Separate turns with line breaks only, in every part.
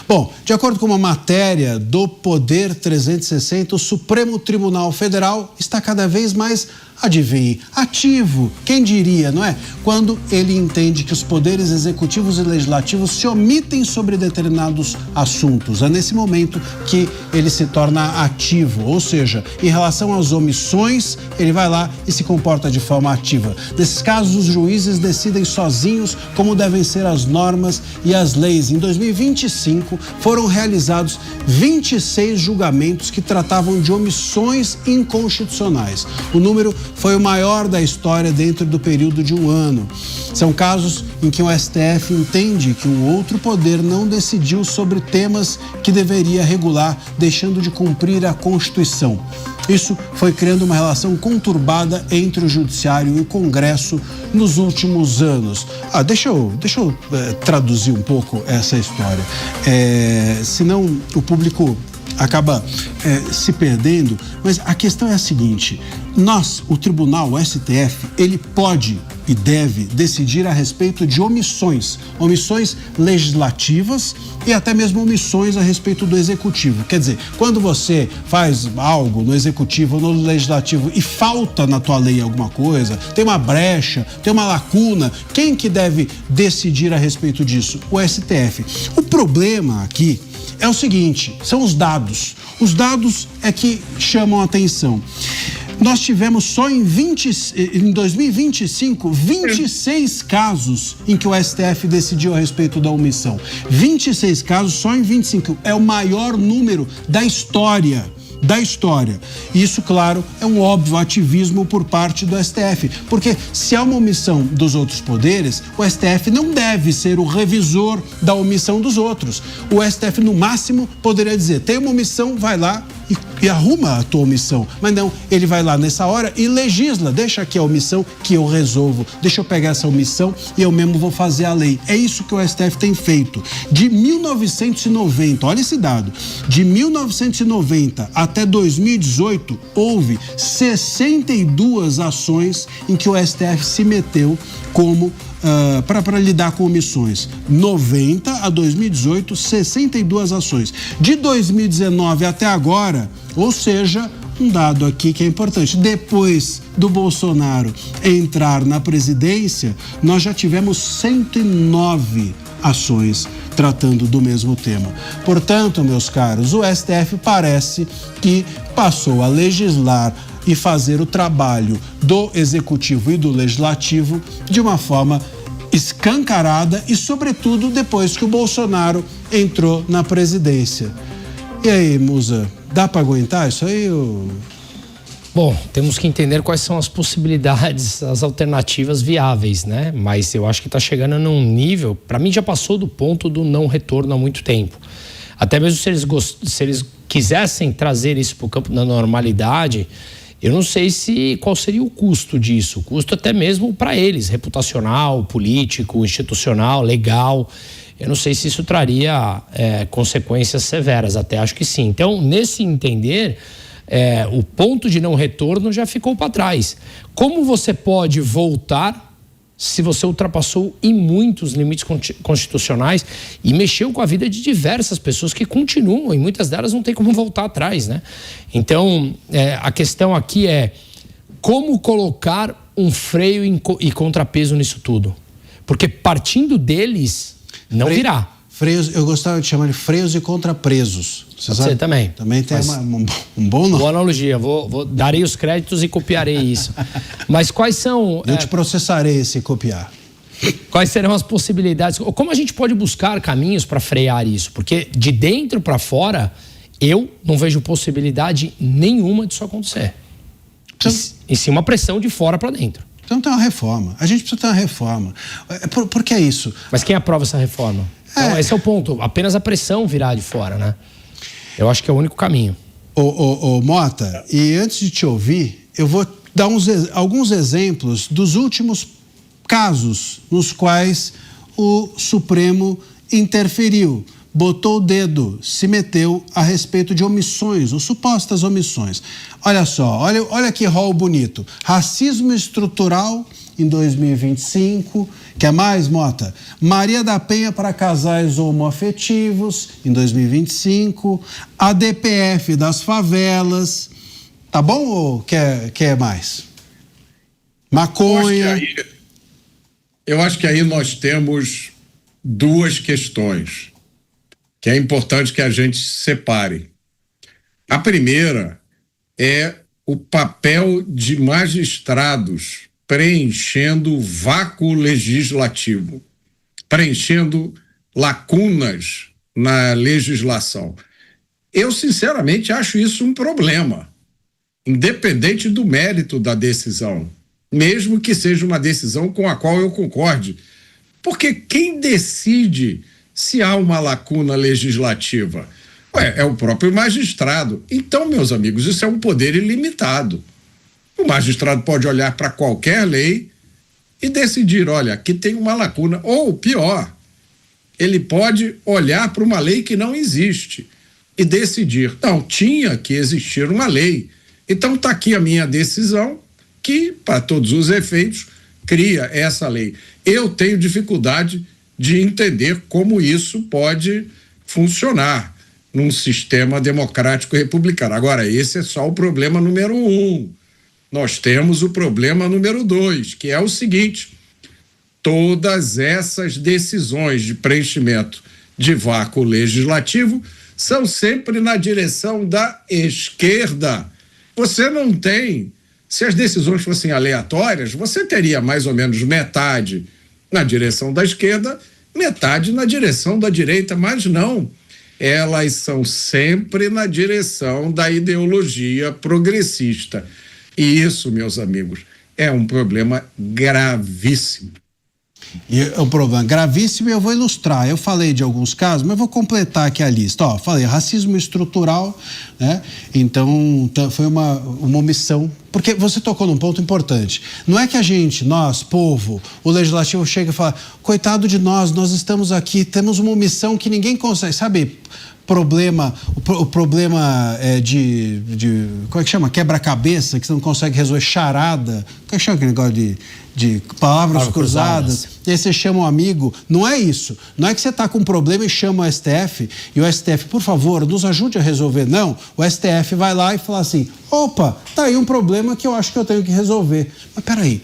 Bom, de acordo com uma matéria do Poder 360, o Supremo Tribunal Federal está cada vez mais, adivinhe, ativo. Quem diria, não é? Quando ele entende que os poderes executivos e legislativos se omitem sobre determinados assuntos. É nesse momento que ele se torna ativo, ou seja, em relação às omissões, ele vai lá e se comporta de forma ativa. Nesses casos, os juízes decidem sozinhos como devem ser as normas e as leis. Em 2025, foram realizados 26 julgamentos que tratavam de omissões inconstitucionais. O número foi o maior da história dentro do período de um ano. São casos em que o STF entende que um outro poder não decidiu sobre temas que deveria regular, deixando de cumprir a Constituição. Isso foi criando uma relação conturbada entre o Judiciário e o Congresso nos últimos anos. Deixa eu traduzir um pouco essa história. Senão o público acaba se perdendo, mas a questão é a seguinte: o tribunal, o STF, ele pode e deve decidir a respeito de omissões legislativas e até mesmo omissões a respeito do executivo. Quer dizer, quando você faz algo no executivo ou no legislativo e falta na tua lei alguma coisa, tem uma brecha, tem uma lacuna, quem que deve decidir a respeito disso? O STF. O problema aqui é o seguinte, são os dados. Os dados é que chamam a atenção. Nós tivemos só em 2025, 26 casos em que o STF decidiu a respeito da omissão. 26 casos só em 25. É o maior número da história. Isso, claro, é um óbvio ativismo por parte do STF, porque se há uma omissão dos outros poderes, o STF não deve ser o revisor da omissão dos outros. O STF, no máximo, poderia dizer, tem uma omissão, vai lá e arruma a tua omissão. Mas não, ele vai lá nessa hora e legisla, deixa aqui a omissão que eu resolvo, deixa eu pegar essa omissão e eu mesmo vou fazer a lei. É isso que o STF tem feito. De 1990, olha esse dado, de 1990 até 2018, houve 62 ações em que o STF se meteu como para lidar com omissões. 90 a 2018, 62 ações. De 2019 até agora, ou seja, um dado aqui que é importante, depois do Bolsonaro entrar na presidência, nós já tivemos 109 ações tratando do mesmo tema. Portanto, meus caros, o STF parece que passou a legislar e fazer o trabalho do Executivo e do Legislativo de uma forma escancarada e, sobretudo, depois que o Bolsonaro entrou na presidência. E aí, Musa, dá para aguentar isso aí?
Bom, temos que entender quais são as possibilidades, as alternativas viáveis, né? Mas eu acho que está chegando num nível, para mim já passou do ponto do não retorno há muito tempo. Até mesmo se eles quisessem trazer isso para o campo da normalidade, eu não sei qual seria o custo disso. O custo até mesmo para eles, reputacional, político, institucional, legal. Eu não sei se isso traria consequências severas, até acho que sim. Então, nesse entender, o ponto de não retorno já ficou para trás. Como você pode voltar se você ultrapassou em muitos limites constitucionais e mexeu com a vida de diversas pessoas que continuam, e muitas delas não tem como voltar atrás, né? Então, a questão aqui é como colocar um freio e contrapeso nisso tudo. Porque partindo deles, não virá.
Freios, eu gostava de chamar de freios e contrapresos.
Você também.
Também tem um bom nome.
Boa analogia. Darei os créditos e copiarei isso. Mas quais são...
Eu te processarei se copiar.
Quais serão as possibilidades? Como a gente pode buscar caminhos para frear isso? Porque de dentro para fora, eu não vejo possibilidade nenhuma disso acontecer. E sim uma pressão de fora para dentro.
Então tem uma reforma. A gente precisa ter uma reforma. Por que isso?
Mas quem aprova essa reforma? Então, esse é o ponto. Apenas a pressão virá de fora, né? Eu acho que é o único caminho.
Ô Mota, e antes de te ouvir, eu vou dar alguns exemplos dos últimos casos nos quais o Supremo interferiu, botou o dedo, se meteu a respeito de omissões, ou supostas omissões. Olha só, olha que rol bonito. Racismo estrutural em 2025. Quer mais, Mota? Maria da Penha para casais homoafetivos em 2025. A DPF das favelas. Tá bom ou quer mais? Maconha.
Eu acho que aí nós temos duas questões que é importante que a gente separe. A primeira é o papel de magistrados preenchendo o vácuo legislativo, preenchendo lacunas na legislação. Eu, sinceramente, acho isso um problema, independente do mérito da decisão, mesmo que seja uma decisão com a qual eu concorde. Porque quem decide se há uma lacuna legislativa? É o próprio magistrado. Então, meus amigos, isso é um poder ilimitado. O magistrado pode olhar para qualquer lei e decidir, olha, aqui tem uma lacuna. Ou, pior, ele pode olhar para uma lei que não existe e decidir, não, tinha que existir uma lei. Então, está aqui a minha decisão que, para todos os efeitos, cria essa lei. Eu tenho dificuldade de entender como isso pode funcionar num sistema democrático republicano. Agora, esse é só o problema número 1. Nós temos o problema número 2, que é o seguinte: todas essas decisões de preenchimento de vácuo legislativo são sempre na direção da esquerda. Você não tem, se as decisões fossem aleatórias, você teria mais ou menos metade na direção da esquerda, metade na direção da direita, mas não. Elas são sempre na direção da ideologia progressista. E isso, meus amigos, é um problema gravíssimo.
E é um problema gravíssimo e eu vou ilustrar. Eu falei de alguns casos, mas vou completar aqui a lista. Falei racismo estrutural, né? Então foi uma omissão. Porque você tocou num ponto importante. Não é que a gente, nós, povo, o legislativo chega e fala, coitado de nós estamos aqui, temos uma omissão que ninguém consegue, sabe? O problema é de como é que chama? Quebra-cabeça, que você não consegue resolver, charada. Como é que chama aquele negócio de palavras cruzadas? E aí você chama um amigo. Não é isso. Não é que você está com um problema e chama o STF e o STF, por favor, nos ajude a resolver. Não. O STF vai lá e fala assim, opa, tá aí um problema que eu acho que eu tenho que resolver. Mas peraí,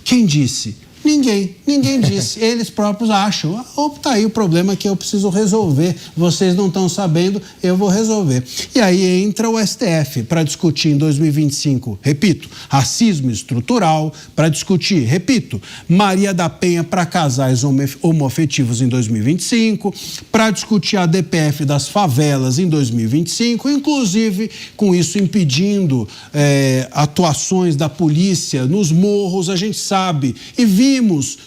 quem disse? Ninguém disse. Eles próprios acham, tá aí o problema que eu preciso resolver. Vocês não estão sabendo, eu vou resolver. E aí entra o STF para discutir em 2025, repito, racismo estrutural, para discutir, repito, Maria da Penha para casais homoafetivos em 2025, para discutir a DPF das favelas em 2025, inclusive com isso impedindo atuações da polícia nos morros, a gente sabe, e vimos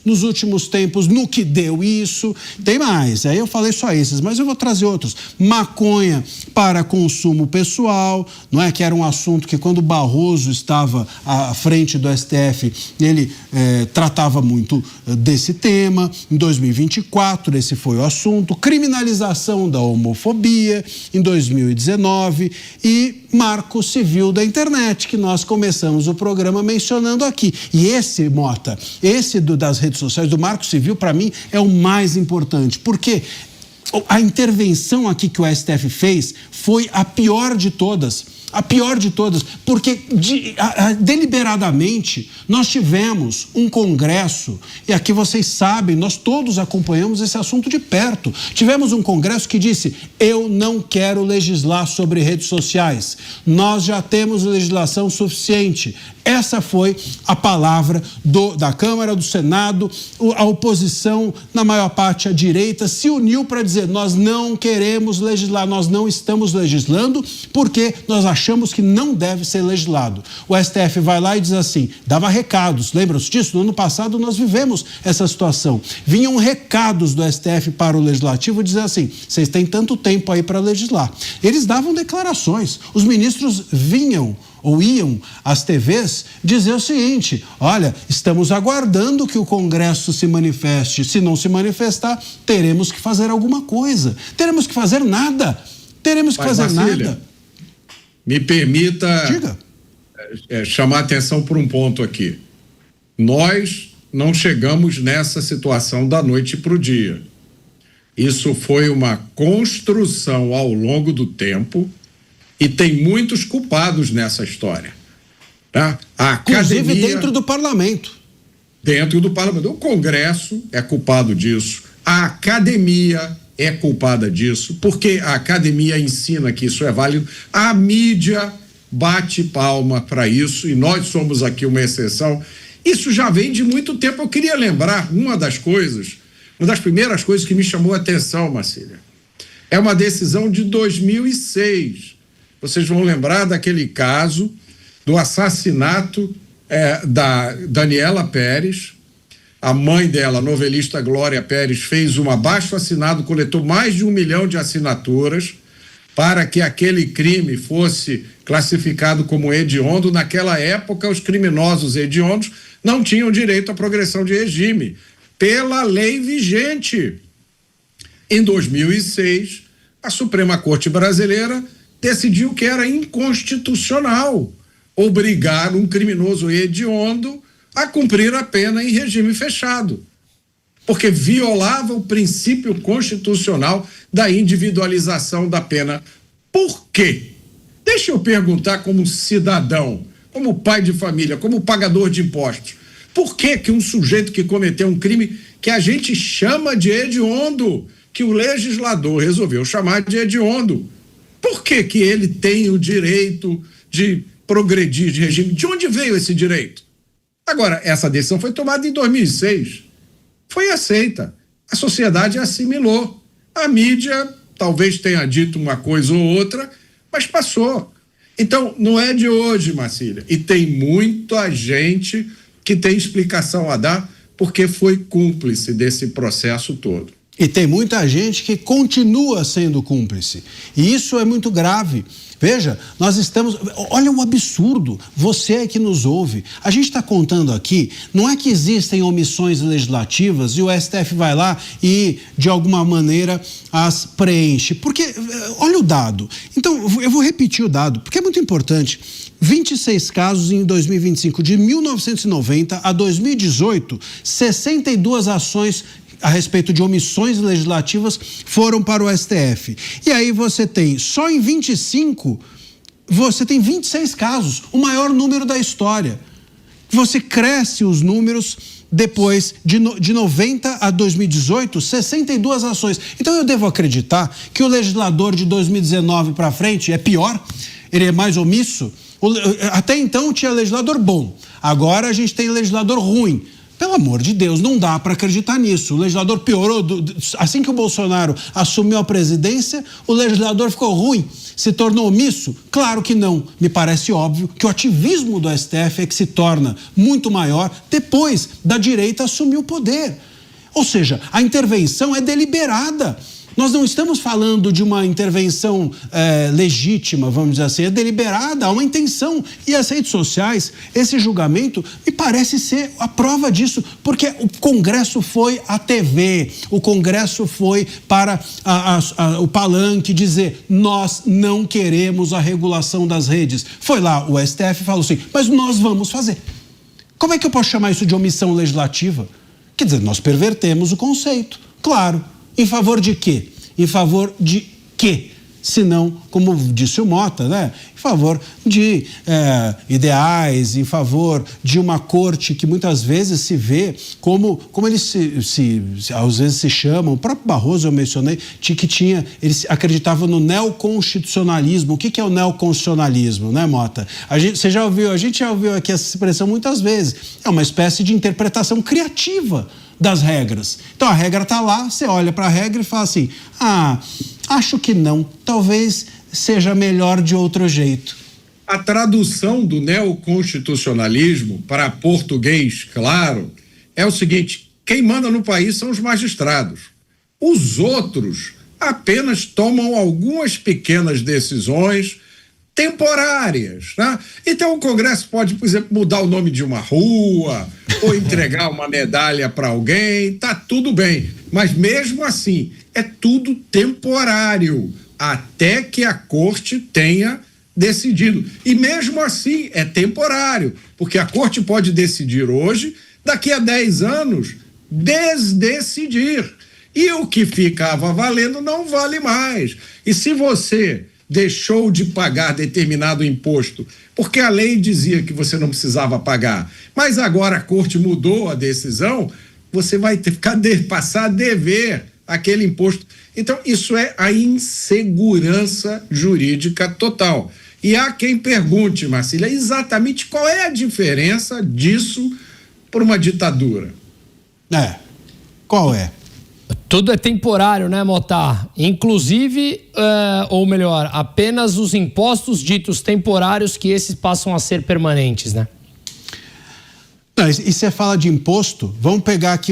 nos últimos tempos no que deu isso. Tem mais, aí eu falei só esses, mas eu vou trazer outros. Maconha para consumo pessoal, não é? Que era um assunto que quando Barroso estava à frente do STF, ele tratava muito desse tema. Em 2024, esse foi o assunto. Criminalização da homofobia em 2019 e Marco Civil da Internet, que nós começamos o programa mencionando aqui. E esse, Mota, das redes sociais, do Marco Civil, para mim, é o mais importante. Porque a intervenção aqui que o STF fez foi a pior de todas. A pior de todas, porque deliberadamente nós tivemos um congresso, e aqui vocês sabem, nós todos acompanhamos esse assunto de perto. Tivemos um congresso que disse, eu não quero legislar sobre redes sociais, nós já temos legislação suficiente. Essa foi a palavra da Câmara, do Senado. A oposição, na maior parte a direita, se uniu para dizer, nós não queremos legislar, nós não estamos legislando porque nós achamos que não deve ser legislado. O STF vai lá e diz assim, dava recados, lembram-se disso? No ano passado nós vivemos essa situação. Vinham recados do STF para o Legislativo dizendo assim, vocês têm tanto tempo aí para legislar. Eles davam declarações, os ministros vinham ou iam às TVs dizer o seguinte, olha, estamos aguardando que o Congresso se manifeste, se não se manifestar, teremos que fazer alguma coisa, teremos que fazer nada, nada.
Me permita chamar a atenção por um ponto aqui. Nós não chegamos nessa situação da noite para o dia. Isso foi uma construção ao longo do tempo e tem muitos culpados nessa história. Tá? A academia,
inclusive dentro do parlamento.
Dentro do parlamento. O Congresso é culpado disso. A academia é culpada disso, porque a academia ensina que isso é válido. A mídia bate palma para isso e nós somos aqui uma exceção. Isso já vem de muito tempo. Eu queria lembrar uma das primeiras coisas que me chamou a atenção, Marcília. É uma decisão de 2006. Vocês vão lembrar daquele caso do assassinato da Daniela Pérez. A mãe dela, a novelista Glória Pérez, fez um abaixo-assinado, coletou mais de 1 milhão de assinaturas para que aquele crime fosse classificado como hediondo. Naquela época, os criminosos hediondos não tinham direito à progressão de regime, pela lei vigente. Em 2006, a Suprema Corte Brasileira decidiu que era inconstitucional obrigar um criminoso hediondo a cumprir a pena em regime fechado, porque violava o princípio constitucional da individualização da pena. Por quê? Deixa eu perguntar como cidadão, como pai de família, como pagador de impostos. Por que que um sujeito que cometeu um crime que a gente chama de hediondo, que o legislador resolveu chamar de hediondo, por que que ele tem o direito de progredir de regime? De onde veio esse direito? Agora, essa decisão foi tomada em 2006. Foi aceita. A sociedade assimilou. A mídia talvez tenha dito uma coisa ou outra, mas passou. Então, não é de hoje, Marcília. E tem muita gente que tem explicação a dar porque foi cúmplice desse processo todo.
E tem muita gente que continua sendo cúmplice. E isso é muito grave. Veja, nós estamos... Olha o absurdo, você que nos ouve. A gente está contando aqui, não é que existem omissões legislativas e o STF vai lá e, de alguma maneira, as preenche. Porque, olha o dado. Então, eu vou repetir o dado, porque é muito importante. 26 casos em 2025. De 1990 a 2018, 62 ações a respeito de omissões legislativas foram para o STF. E aí você tem, só em 25, você tem 26 casos, o maior número da história. Você cresce os números depois de 90 a 2018, 62 ações. Então eu devo acreditar que o legislador de 2019 para frente é pior, ele é mais omisso. Até então tinha legislador bom, agora a gente tem legislador ruim. Pelo amor de Deus, não dá para acreditar nisso. O legislador piorou. Assim que o Bolsonaro assumiu a presidência, o legislador ficou ruim, se tornou omisso? Claro que não. Me parece óbvio que o ativismo do STF é que se torna muito maior depois da direita assumir o poder. Ou seja, a intervenção é deliberada. Nós não estamos falando de uma intervenção legítima, vamos dizer assim, é deliberada, há uma intenção. E as redes sociais, esse julgamento, me parece ser a prova disso, porque o Congresso foi à TV, o Congresso foi para o palanque dizer: nós não queremos a regulação das redes. Foi lá, o STF falou assim, mas nós vamos fazer. Como é que eu posso chamar isso de omissão legislativa? Quer dizer, nós pervertemos o conceito, claro. Em favor de quê? Em favor de quê? Se não, como disse o Mota, né? Em favor de ideais, em favor de uma corte que muitas vezes se vê como eles às vezes se chamam, o próprio Barroso eu mencionei, eles acreditavam no neoconstitucionalismo. O que é o neoconstitucionalismo, né, Mota? A gente já ouviu aqui essa expressão muitas vezes. É uma espécie de interpretação criativa das regras. Então a regra está lá, você olha para a regra e fala assim: acho que não, talvez seja melhor de outro jeito.
A tradução do neoconstitucionalismo para português, claro, é o seguinte: quem manda no país são os magistrados. Os outros apenas tomam algumas pequenas decisões temporárias, né? Então o Congresso pode, por exemplo, mudar o nome de uma rua ou entregar uma medalha para alguém, tá tudo bem, mas mesmo assim é tudo temporário até que a corte tenha decidido. E mesmo assim é temporário, porque a corte pode decidir hoje daqui a 10 anos, desdecidir. E o que ficava valendo não vale mais. E se você deixou de pagar determinado imposto, porque a lei dizia que você não precisava pagar, mas agora a corte mudou a decisão, você vai passar a dever aquele imposto. Então, isso é a insegurança jurídica total. E há quem pergunte, Marcília, exatamente qual é a diferença disso para uma ditadura?
Qual é?
Tudo é temporário, né, Mota? Inclusive, ou melhor, apenas os impostos ditos temporários, que esses passam a ser permanentes, né?
Não, e você fala de imposto, vamos pegar aqui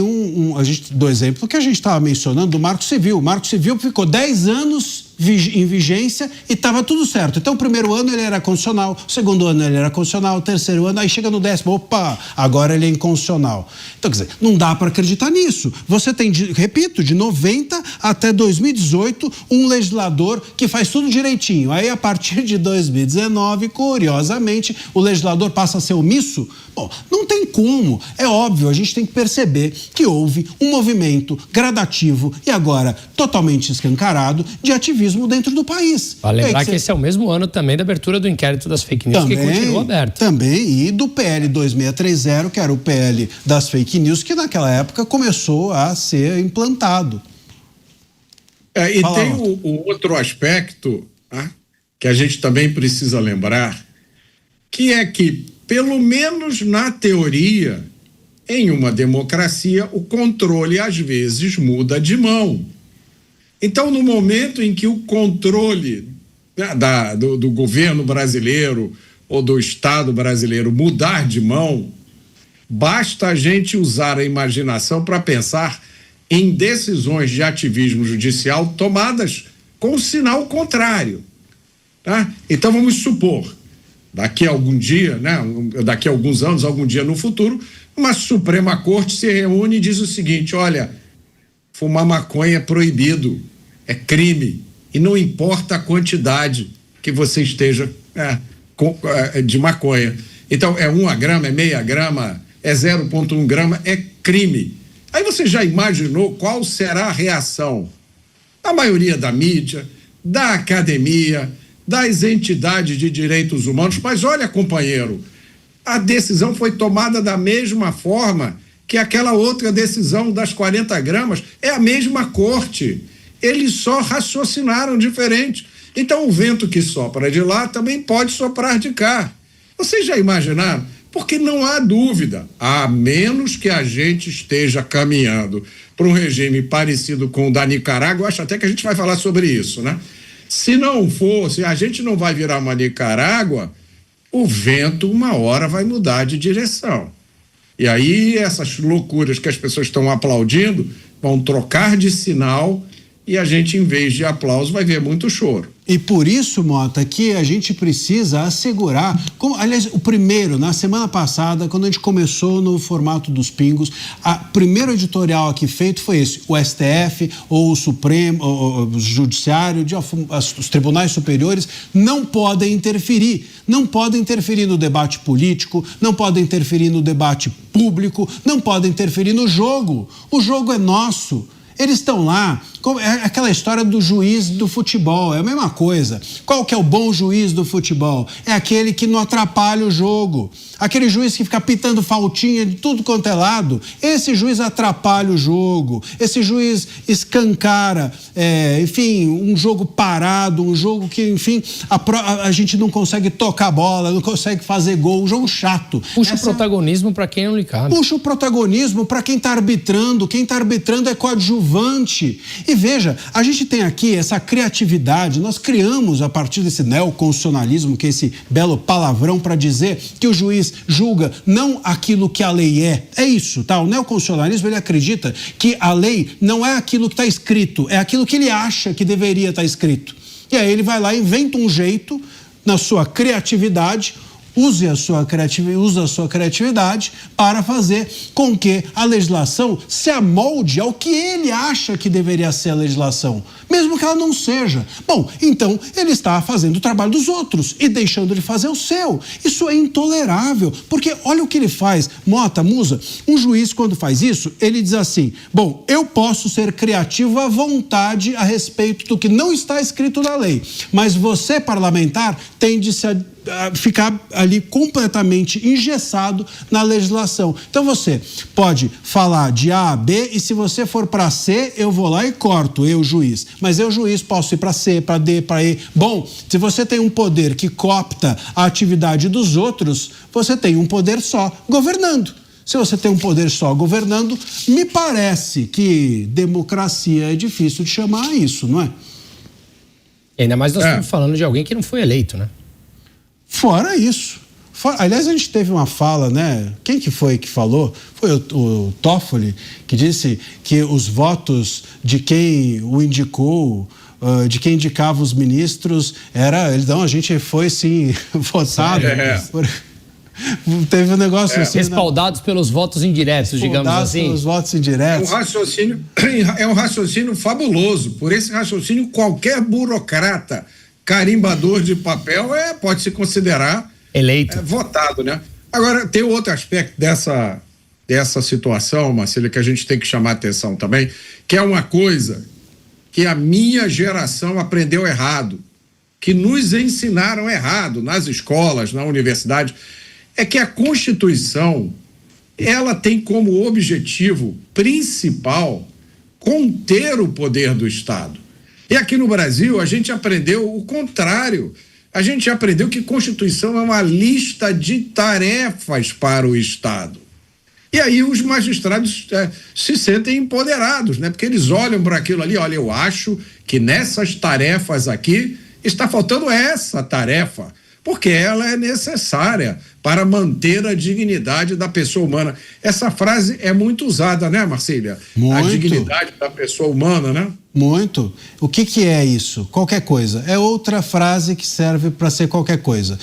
do exemplo que a gente estava mencionando do Marco Civil. O Marco Civil ficou 10 anos em vigência e estava tudo certo. Então, o primeiro ano ele era constitucional, o segundo ano ele era constitucional, o terceiro ano, aí chega no 10º, opa, agora ele é inconstitucional. Então, quer dizer, não dá para acreditar nisso. Você tem, repito, de 90 até 2018, um legislador que faz tudo direitinho. Aí, a partir de 2019, curiosamente, o legislador passa a ser omisso. Bom, não tem como. É óbvio, a gente tem que perceber que houve um movimento gradativo e agora totalmente escancarado de ativismo dentro do país.
Vale lembrar que esse é o mesmo ano também da abertura do inquérito das fake news, que continua aberto.
Também, e do PL 2630, que era o PL das fake news, que naquela época começou a ser implantado.
E tem o outro aspecto, tá, que a gente também precisa lembrar, que é que, pelo menos na teoria, em uma democracia, o controle às vezes muda de mão. Então, no momento em que o controle do governo brasileiro ou do Estado brasileiro mudar de mão, basta a gente usar a imaginação para pensar em decisões de ativismo judicial tomadas com o sinal contrário. Tá? Então, vamos supor, daqui a algum dia, daqui a alguns anos, algum dia no futuro, uma Suprema Corte se reúne e diz o seguinte: olha, fumar maconha é proibido, é crime, e não importa a quantidade que você esteja de maconha. Então, é 1 grama, é meia grama, é 0,1 grama, é crime. Aí você já imaginou qual será a reação da maioria da mídia, da academia, das entidades de direitos humanos? Mas olha, companheiro, a decisão foi tomada da mesma forma que aquela outra decisão das 40 gramas, é a mesma corte. Eles só raciocinaram diferente. Então, o vento que sopra de lá também pode soprar de cá. Vocês já imaginaram? Porque não há dúvida, a menos que a gente esteja caminhando para um regime parecido com o da Nicarágua, eu acho até que a gente vai falar sobre isso, né? Se não for, se a gente não vai virar uma Nicarágua, o vento uma hora vai mudar de direção. E aí essas loucuras que as pessoas estão aplaudindo vão trocar de sinal e a gente, em vez de aplauso, vai ver muito choro.
E por isso, Mota, que a gente precisa assegurar, aliás, o primeiro, na semana passada, quando a gente começou no formato dos pingos, o primeiro editorial aqui feito foi esse: o STF ou o Supremo, o Judiciário, os tribunais superiores não podem interferir no debate político, não podem interferir no debate público, não podem interferir no jogo. O jogo é nosso. Eles estão lá, é aquela história do juiz do futebol, é a mesma coisa. Qual que é o bom juiz do futebol? É aquele que não atrapalha o jogo. Aquele juiz que fica pitando faltinha de tudo quanto é lado, esse juiz atrapalha o jogo, esse juiz escancara, enfim, um jogo parado, um jogo que, enfim, a gente não consegue tocar a bola, não consegue fazer gol, um jogo chato.
Puxa o protagonismo para quem não lhe cabe.
Puxa o protagonismo para quem está arbitrando é coadjuvante. E veja, a gente tem aqui essa criatividade, nós criamos a partir desse neoconstitucionalismo, que é esse belo palavrão para dizer que o juiz julga não aquilo que a lei é isso, tá? O neoconstitucionalismo, ele acredita que a lei não é aquilo que está escrito, é aquilo que ele acha que deveria estar escrito. E aí ele vai lá e inventa um jeito, na sua criatividade, usa a sua criatividade para fazer com que a legislação se amolde ao que ele acha que deveria ser a legislação, mesmo que ela não seja. Bom, então ele está fazendo o trabalho dos outros e deixando de fazer o seu. Isso é intolerável, porque olha o que ele faz, Mota, Musa, um juiz quando faz isso, ele diz assim, bom, eu posso ser criativo à vontade a respeito do que não está escrito na lei, mas você, parlamentar, tem de se ficar ali completamente engessado na legislação. Então você pode falar de A a B e se você for para C, eu vou lá e corto, eu juiz. Mas eu juiz posso ir para C, para D, para E. Bom, se você tem um poder que coopta a atividade dos outros, você tem um poder só governando. Se você tem um poder só governando, me parece que democracia é difícil de chamar isso, não é?
Ainda mais nós estamos falando de alguém que não foi eleito, né?
Fora isso. Aliás, a gente teve uma fala, né? Quem que foi que falou? Foi o Toffoli, que disse que os votos de quem o indicou, de quem indicava os ministros, não, a gente foi, sim, votado. Teve um negócio assim...
Respaldados pelos votos indiretos, digamos assim.
Pelos votos indiretos.
É um raciocínio fabuloso. Por esse raciocínio, qualquer burocrata carimbador de papel pode se considerar
eleito,
votado, né? Agora, tem outro aspecto dessa situação, Marcelo, que a gente tem que chamar atenção também, que é uma coisa que a minha geração aprendeu errado, que nos ensinaram errado nas escolas, na universidade, é que a Constituição, ela tem como objetivo principal conter o poder do Estado. E aqui no Brasil, a gente aprendeu o contrário. A gente aprendeu que Constituição é uma lista de tarefas para o Estado. E aí os magistrados se sentem empoderados, né? Porque eles olham para aquilo ali, olha, eu acho que nessas tarefas aqui está faltando essa tarefa, porque ela é necessária para manter a dignidade da pessoa humana. Essa frase é muito usada, né, Marcília?
Muito.
A dignidade da pessoa humana, né?
Muito. O que é isso? Qualquer coisa. É outra frase que serve para ser qualquer coisa.